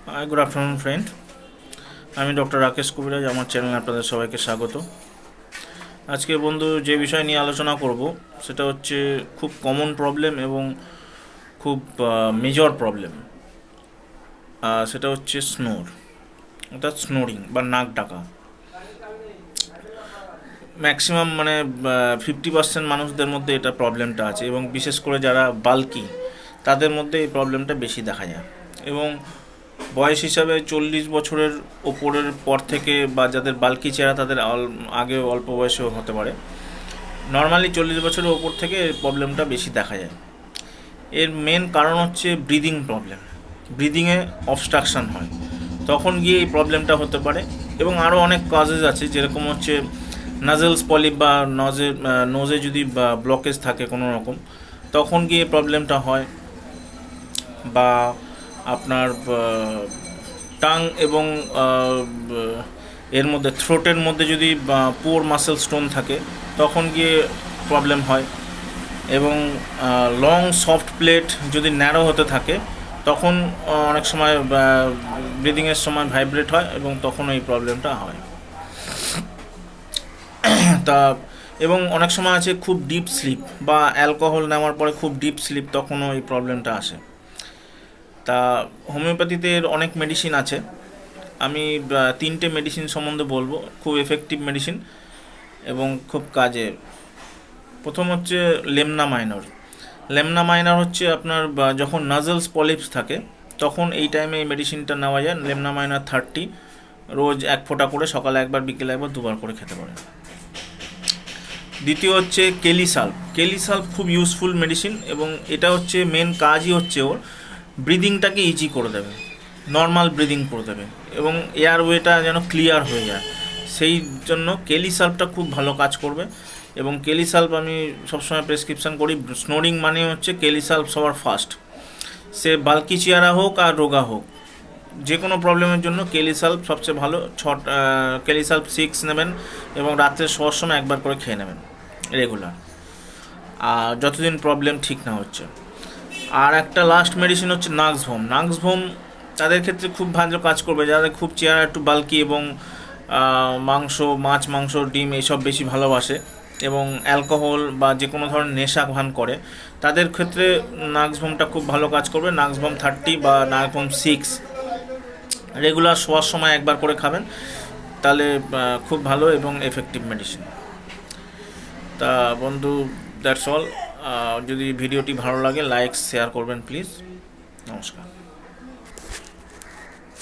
Good afternoon friend, আমি doctor Rakesh কবিরাজ। আমার চ্যানেলে আপনাদের সবাইকে স্বাগত। আজকে বন্ধু যে বিষয় নিয়ে আলোচনা করব সেটা হচ্ছে খুব কমন প্রবলেম এবং খুব মেজর প্রবলেম। সেটা হচ্ছে স্নোর, অর্থাৎ স্নোরিং বা নাক ডাকা। ম্যাক্সিমাম 50% মানুষদের মধ্যে এটা প্রবলেমটা আছে, এবং বিশেষ করে যারা বাল্কি তাদের মধ্যে এই প্রবলেমটা বেশি দেখা যায়। এবং বয়স হিসাবে 40 বছরের ওপরের পর থেকে, বা যাদের বাল্কি চেহারা তাদের আগে অল্প বয়সেও হতে পারে, নর্মালি 40 বছরের ওপর থেকে এই প্রবলেমটা বেশি দেখা যায়। এর মেন কারণ হচ্ছে ব্রিদিং প্রবলেম। ব্রিদিংয়ে অবস্ট্রাকশান হয়, তখন গিয়ে এই প্রবলেমটা হতে পারে। এবং আরও অনেক কজেস আছে, যেরকম হচ্ছে নাজেলস পলিপ বা নোজে যদি ব্লকেজ থাকে কোনো রকম, তখন গিয়ে প্রবলেমটা হয়। বা আপনার টাং এবং এর মধ্যে থ্রোটের মধ্যে যদি পোর মাসেল স্টোন থাকে, তখন গিয়ে প্রবলেম হয়। এবং লং সফট প্লেট যদি ন্যারো হতে থাকে, তখন অনেক সময় ব্রিদিংয়ের সময় ভাইব্রেট হয়, এবং তখন এই প্রবলেমটা হয়। তা এবং অনেক সময় আছে খুব ডিপ স্লিপ, বা অ্যালকোহল নেওয়ার পরে খুব ডিপ স্লিপ, তখনও এই প্রবলেমটা আসে। তা হোমিওপ্যাথিতে এর অনেক মেডিসিন আছে। আমি 3টে মেডিসিন সম্বন্ধে বলবো, খুব এফেক্টিভ মেডিসিন এবং খুব কাজে। প্রথম হচ্ছে লেমনা মাইনর। লেমনা মাইনর হচ্ছে আপনার যখন নাজেলস পলিপস থাকে, তখন এই টাইমে এই মেডিসিনটা নেওয়া যায়। লেমনা মাইনর 30, রোজ 1 ফোঁটা করে, সকালে একবার বিকেলে একবার 2বার করে খেতে পারে। দ্বিতীয় হচ্ছে কেলিসাল্প। কেলিসাল্প খুব ইউজফুল মেডিসিন, এবং এটা হচ্ছে মেন কাজই হচ্ছে ওর ব্রিদিংটাকে ইজি করে দেবে, নর্মাল ব্রিদিং করে দেবে, এবং এয়ারওয়েটা যেন ক্লিয়ার হয়ে যায়। সেই জন্য কেলিসাল্পটা খুব ভালো কাজ করবে। এবং কেলিসাল্প আমি সবসময় প্রেসক্রিপশান করি। স্নোরিং মানে হচ্ছে কেলিসাল্প সবার ফার্স্ট। সে বাল্কি চেহারা হোক আর রোগা হোক, যে কোনো প্রবলেমের জন্য কেলিসাল্প সবচেয়ে ভালো। কেলিসাল্প 6 নেবেন, এবং রাত্রে শোয়ার সময় একবার করে খেয়ে নেবেন রেগুলার, আর যতদিন প্রবলেম ঠিক না হচ্ছে। আর একটা লাস্ট মেডিসিন হচ্ছে নাক্সভোম। নাক্সভোম তাদের ক্ষেত্রে খুব ভালো কাজ করবে, যাদের খুব চেহারা একটু বাল্কি এবং মাছ মাংস ডিম এইসব বেশি ভালোবাসে, এবং অ্যালকোহল বা যে কোনো ধরনের নেশা ভান করে, তাদের ক্ষেত্রে নাক্সভোমটা খুব ভালো কাজ করবে। নাক্সভোম 30 বা নাক্সভোম 6 রেগুলার শোয়ার সময় একবার করে খাবেন, তাহলে খুব ভালো এবং এফেক্টিভ মেডিসিন। তা বন্ধু, দ্যাটস অল। যদি ভিডিওটি ভালো লাগে, লাইক শেয়ার করবেন প্লিজ। নমস্কার।